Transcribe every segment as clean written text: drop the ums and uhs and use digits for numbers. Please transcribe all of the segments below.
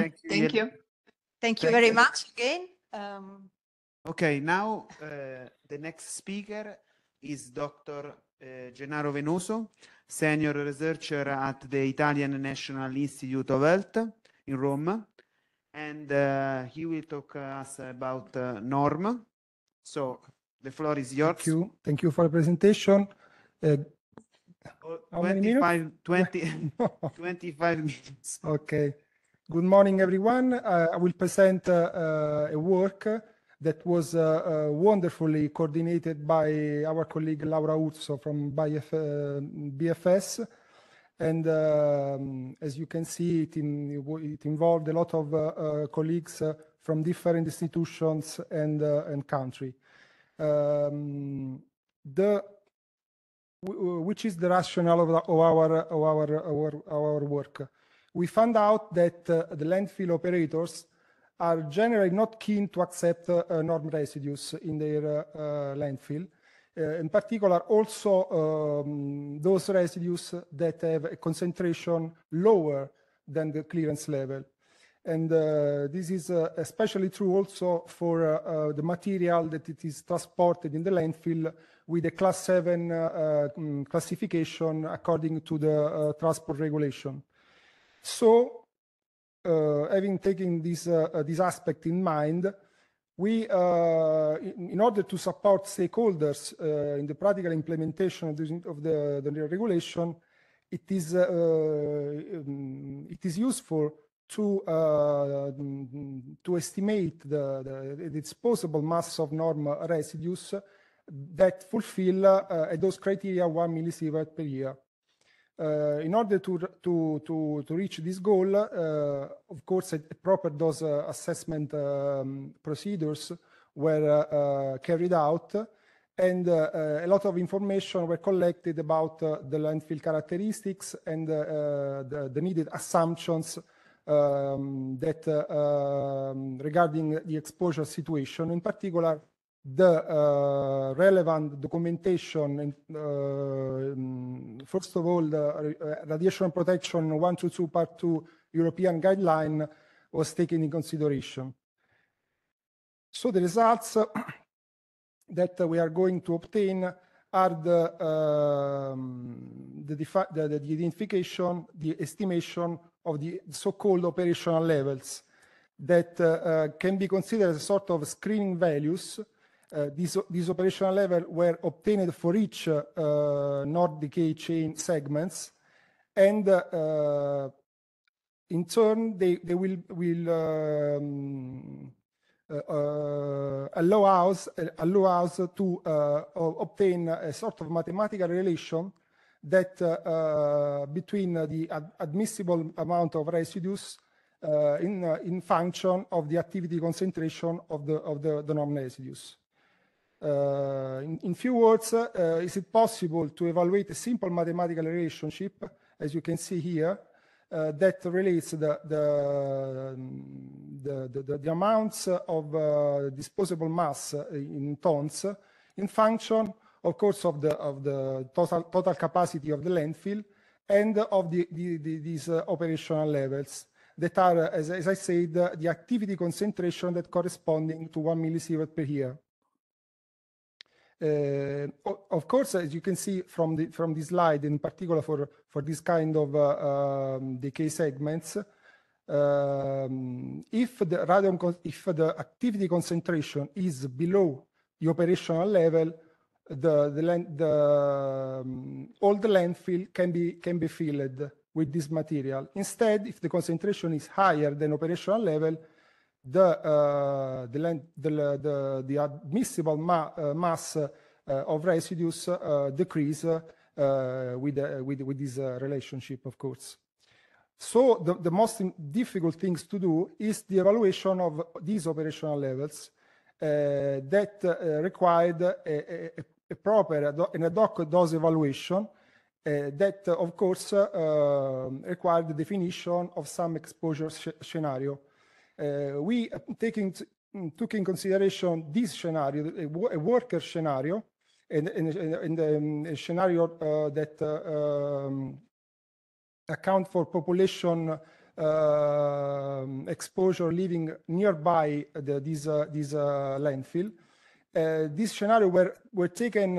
Thank you. Thank you. Thank you very much again. Okay, now the next speaker is Dr. Gennaro Venoso, Senior Researcher at the Italian National Institute of Health in Rome. And he will talk us about NORM. So the floor is yours. Thank you. Thank you for the presentation. How many minutes? 25 minutes. Okay. Good morning, everyone. I will present a work that was wonderfully coordinated by our colleague Laura Urso from BFS. And as you can see, it involved a lot of colleagues from different institutions and country. Which is the rationale of our work? We found out that the landfill operators are generally not keen to accept NORM residues in their landfill. In particular, also those residues that have a concentration lower than the clearance level. And this is especially true also for the material that it is transported in the landfill with a Class 7 classification according to the transport regulation. So, having taken this aspect in mind, we, in order to support stakeholders in the practical implementation of the regulation, it is useful to estimate the disposable mass of NORM residues that fulfill those criteria 1 millisievert per year. In order to reach this goal, of course, a proper dose assessment procedures were carried out, and a lot of information were collected about the landfill characteristics and the needed assumptions that regarding the exposure situation, in particular the relevant documentation, first of all, the radiation protection 122 Part 2 European guideline was taken in consideration. So the results that we are going to obtain are the identification, the estimation of the so-called operational levels that can be considered as a sort of screening values. These operational levels were obtained for each NOR decay chain segments, and in turn they will allow us to obtain a sort of mathematical relation that between the admissible amount of residues in function of the activity concentration of the NORM residues. In few words, is it possible to evaluate a simple mathematical relationship, as you can see here, that relates the amounts of disposable mass in tons in function, of course, of the total capacity of the landfill and of these operational levels that are, as I said, the activity concentration that corresponding to 1 millisievert per year. Of course, as you can see from this slide, in particular for this kind of decay segments, if the activity concentration is below the operational level, all the landfill can be filled with this material. Instead, if the concentration is higher than operational level, the admissible mass of residues decrease with this relationship, of course. So the most difficult things to do is the evaluation of these operational levels that required a proper and ad hoc dose evaluation that, of course, required the definition of some exposure scenario. We took in consideration this scenario, a worker scenario, and a scenario that account for population exposure living nearby this landfill. These scenarios were taken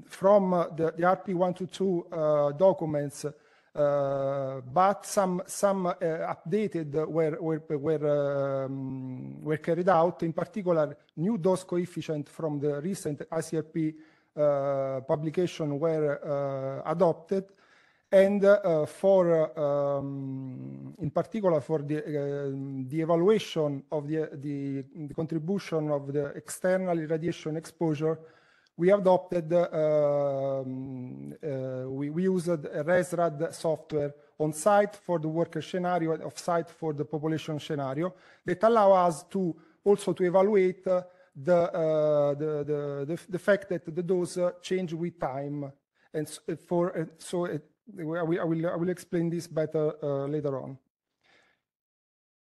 from the RP122 documents, but some updated were carried out. In particular, new dose coefficient from the recent ICRP publication were adopted, and in particular for the evaluation of the contribution of the external irradiation exposure, we adopted, we used a RESRAD software on site for the worker scenario and off site for the population scenario that allow us to also to evaluate the fact that the dose change with time. And I will explain this better later on.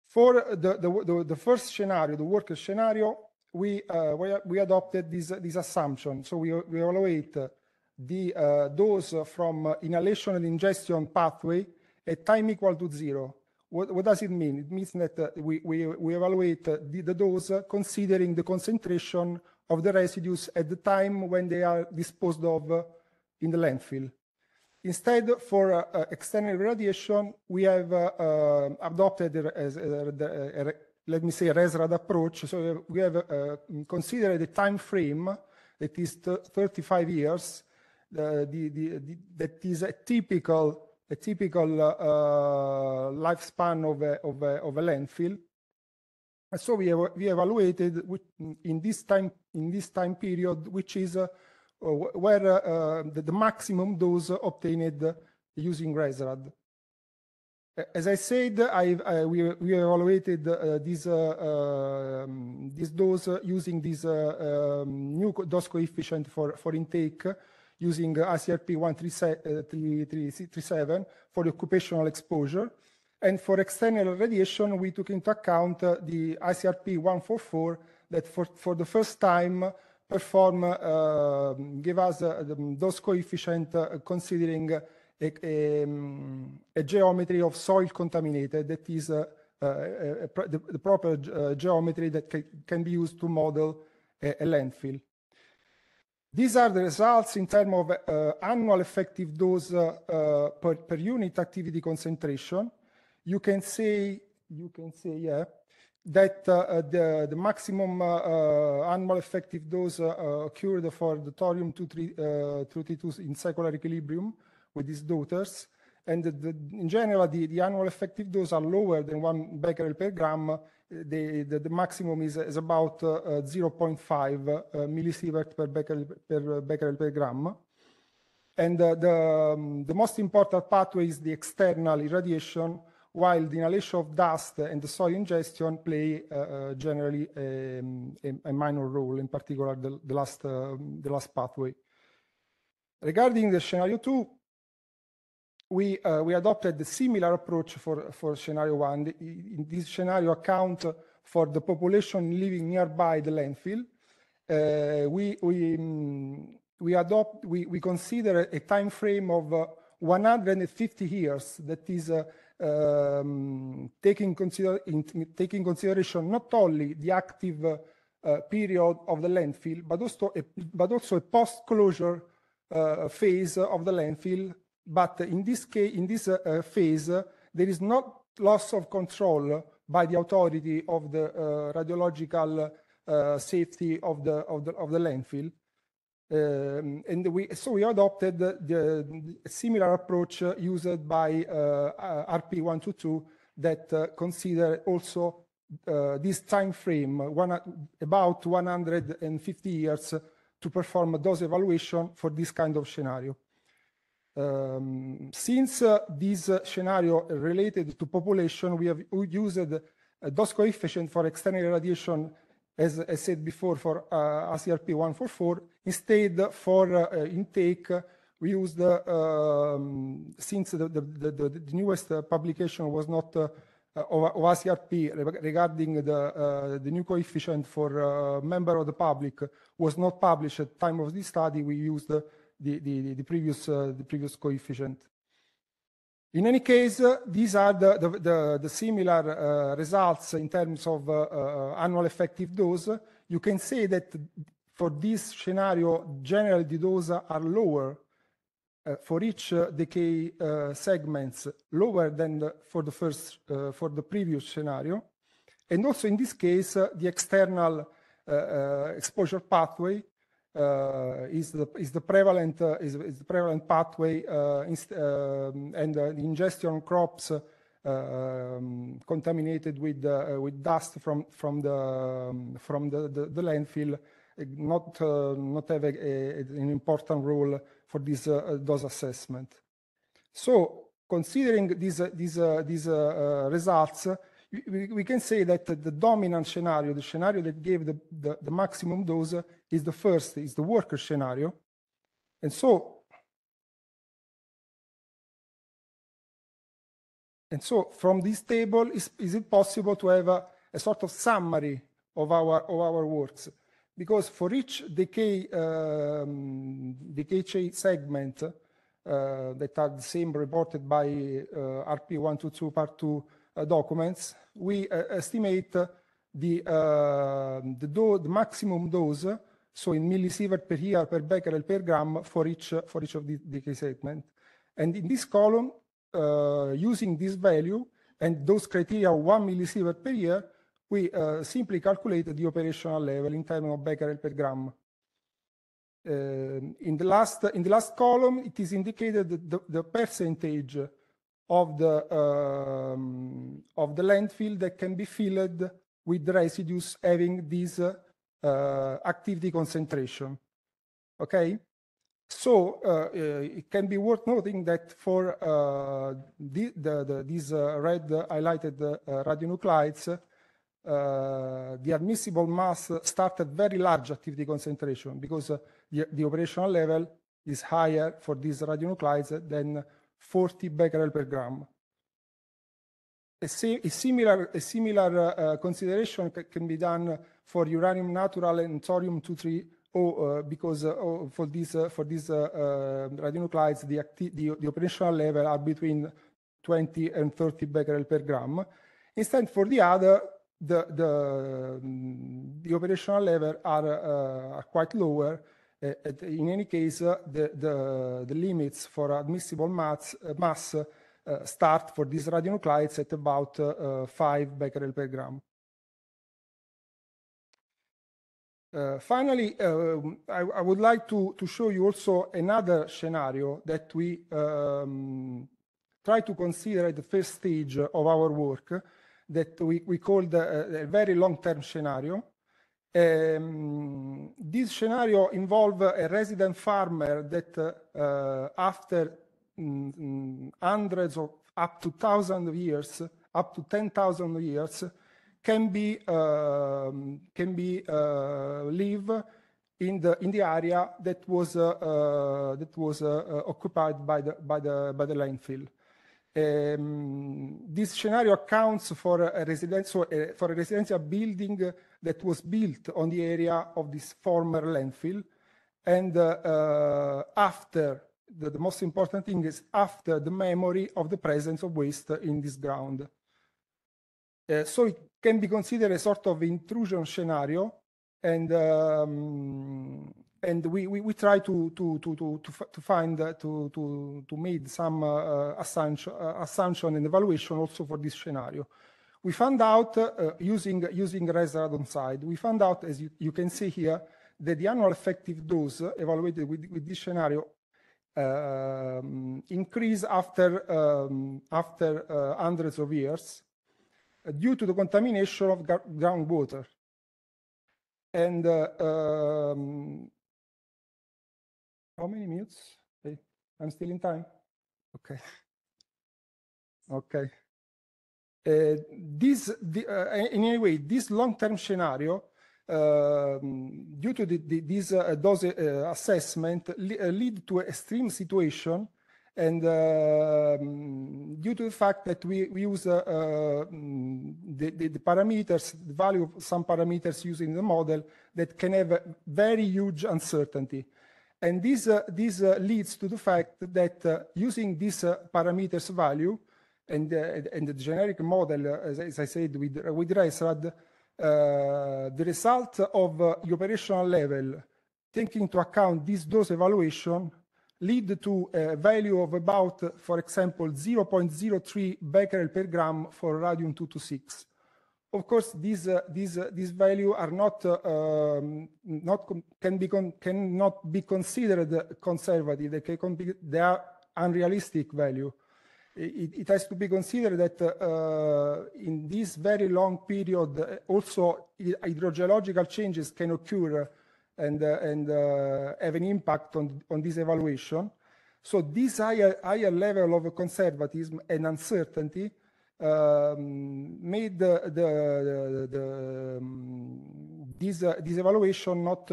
For the first scenario, the worker scenario, we adopted this assumption. So we evaluate the dose from inhalation and ingestion pathway at time equal to 0. What does it mean? It means that we evaluate the dose considering the concentration of the residues at the time when they are disposed of in the landfill. Instead, for external irradiation, we have adopted, let me say, a RESRAD approach. So we have considered a time frame that is 35 years. That is a typical lifespan of a landfill. And so we evaluated in this time period, which is where the maximum dose obtained using RESRAD. As I said, we evaluated this dose using this new dose coefficient for intake using ICRP 137 for the occupational exposure. And for external radiation, we took into account the ICRP 144 that for the first time give us the dose coefficient considering a geometry of soil contaminated, that is the proper geometry that can be used to model a landfill. These are the results in terms of annual effective dose per unit activity concentration. You can say, that the maximum annual effective dose occurred for the thorium-232 in circular equilibrium with its daughters. And in general, the annual effective dose are lower than 1 becquerel per gram. The maximum is about 0.5 millisievert per becquerel per gram. And the most important pathway is the external irradiation, while the inhalation of dust and the soil ingestion play generally a minor role, in particular the last pathway. Regarding the scenario 2, we adopted a similar approach for scenario 1. In this scenario, account for the population living nearby the landfill. We consider a time frame of 150 years, that is taking consideration not only the active period of the landfill, but also a post-closure phase of the landfill. But in this case, in this phase, there is not loss of control by the authority of the radiological safety of the landfill. So we adopted the similar approach used by RP122 that consider also this time frame, about 150 years, to perform a dose evaluation for this kind of scenario. Since this scenario related to population, we have used a dose coefficient for external irradiation, as I said before, for ICRP 144. Instead, for intake, we used, since the newest publication was not of ICRP regarding the new coefficient for member of the public was not published at the time of this study, we used the previous coefficient. In any case, these are the similar results in terms of annual effective dose. You can say that for this scenario, generally the doses are lower for each decay segments, lower than for the previous scenario. And also in this case, the external exposure pathway is the prevalent pathway, and the ingestion crops contaminated with dust from the landfill not have an important role for this dose assessment. So considering these results, we can say that the dominant scenario, the scenario that gave the maximum dose, is the worker scenario. And so from this table, is it possible to have a sort of summary of our works? Because for each decay segment that are the same reported by RP122 Part 2 documents, we estimate the maximum dose, so in millisievert per year per becquerel per gram for each of the decay segment. And in this column, using this value and those criteria, 1 millisievert per year, we simply calculate the operational level in terms of becquerel per gram. In the last column, it is indicated the percentage of the landfill that can be filled with residues having this activity concentration. Okay, so it can be worth noting that for these red highlighted radionuclides, the admissible mass started very large activity concentration, because the operational level is higher for these radionuclides than 40 becquerel per gram. A similar consideration can be done for uranium natural and thorium-232, because for these radionuclides, the operational level are between 20 and 30 becquerel per gram. Instead, for the other, the operational level are quite lower. In any case, the limits for admissible mass start for these radionuclides at about 5 becquerel per gram. Finally, I would like to show you also another scenario that we try to consider at the first stage of our work, that we called a very long-term scenario. This scenario involves a resident farmer that after hundreds of up to 1,000 years, up to 10,000 years, can be live in the area that was occupied by the landfill. This scenario accounts for a residential building that was built on the area of this former landfill, and after the most important thing is after the memory of the presence of waste in this ground. So it can be considered a sort of intrusion scenario, and we try to make some assumption and evaluation also for this scenario. We found out using res radon, we found out, as you can see here, that the annual effective dose evaluated with this scenario increase after hundreds of years due to the contamination of groundwater. And how many minutes? I'm still in time? Okay. Okay. In any way, this long-term scenario, due to this dose assessment, lead to extreme situation, and due to the fact that we use the parameters, the value of some parameters used in the model that can have a very huge uncertainty. And this leads to the fact that using this parameters value and the generic model, as I said, with RESRAD, the result of the operational level, taking into account this dose evaluation, lead to a value of about, for example, 0.03 becquerel per gram for radium-226. Of course, these values are cannot be considered conservative. They are unrealistic value. It has to be considered that in this very long period, also hydrogeological changes can occur and have an impact on this evaluation. So this higher level of conservatism and uncertainty made this evaluation not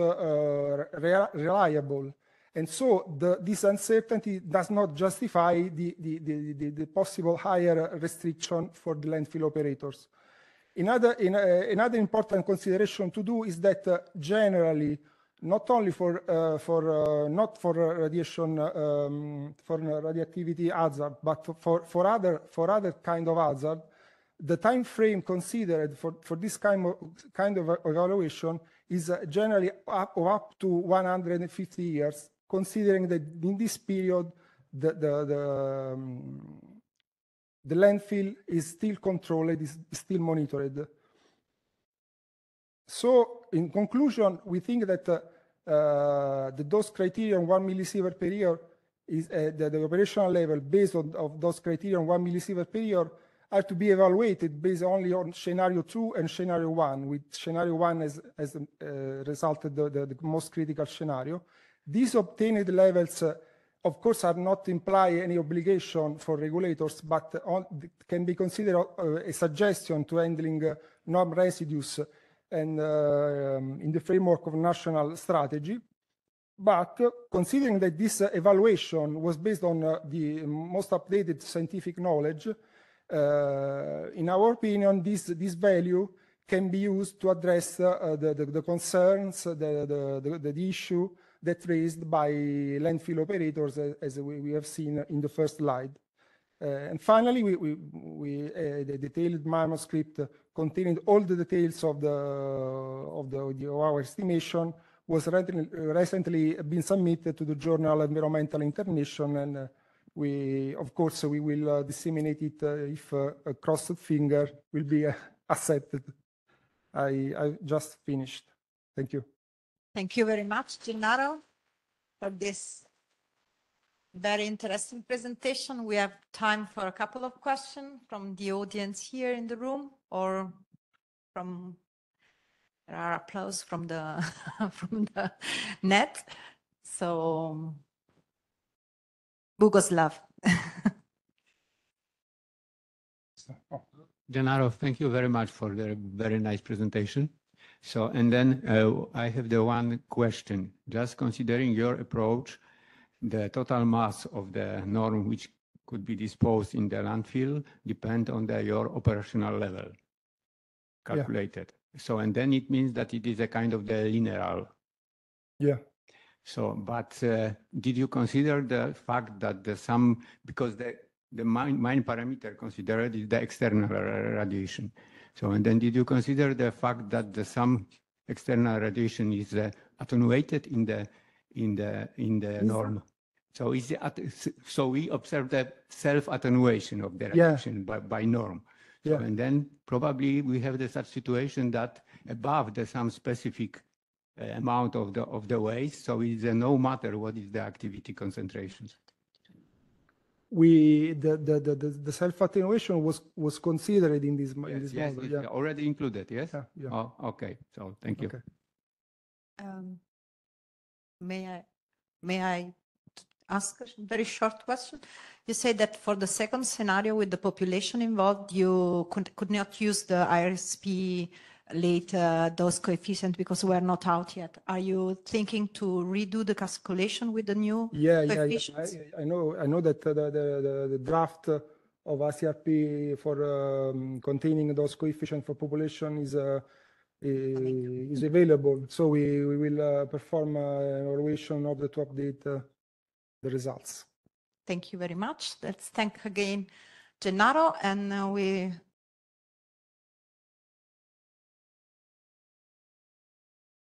reliable. And so this uncertainty does not justify the possible higher restriction for the landfill operators. Another important consideration to do is that generally, not only not for radiation for radioactivity hazard, but for other kind of hazard, the time frame considered for this kind of evaluation is generally up to 150 years, considering that in this period the landfill is still controlled, is still monitored. So, in conclusion, we think that the dose criterion 1 millisievert per year is the operational level based on those criterion 1 millisievert per year are to be evaluated based only on scenario 2 and scenario 1, with scenario 1 as resulted the most critical scenario. These obtained levels, of course, are not imply any obligation for regulators, but can be considered a suggestion to handling norm residues and in the framework of national strategy. But considering that this evaluation was based on the most updated scientific knowledge, in our opinion, this value can be used to address the concerns, the issue that raised by landfill operators, as we have seen in the first slide. And finally, the detailed manuscript containing all the details of our estimation was recently been submitted to the journal Environmental International, and of course, we will disseminate it if a crossed finger will be accepted. I just finished. Thank you. Thank you very much, Gennaro, for this very interesting presentation. We have time for a couple of questions from the audience here in the room, or from there are applause from the from the net. So, Bogoslav. Gennaro, thank you very much for the very nice presentation. So, and then I have the one question. Just considering your approach, the total mass of the norm which could be disposed in the landfill depend on your operational level calculated. Yeah. So, and then it means that it is a kind of the linear. Yeah. So, but did you consider the fact that because the main parameter considered is the external radiation. So, and then did you consider the fact that some external radiation is attenuated in the norm? So, so we observe the self-attenuation of the radiation by norm. So, yeah. And then probably we have such situation that above some specific amount of the waste, so it's no matter what is the activity concentration. The self-attenuation was considered in this model. Yes, it's already included. Yes. Yeah, yeah. Oh, okay. So thank you. Okay. May I ask a very short question? You say that for the second scenario with the population involved, you could not use the IRSP later dose coefficient because we're not out yet. Are you thinking to redo the calculation with the new coefficients? Yeah. I know that the draft of ACRP for containing those coefficients for population is is available. So we will perform an evaluation in order to update the results. Thank you very much. Let's thank again Gennaro, and we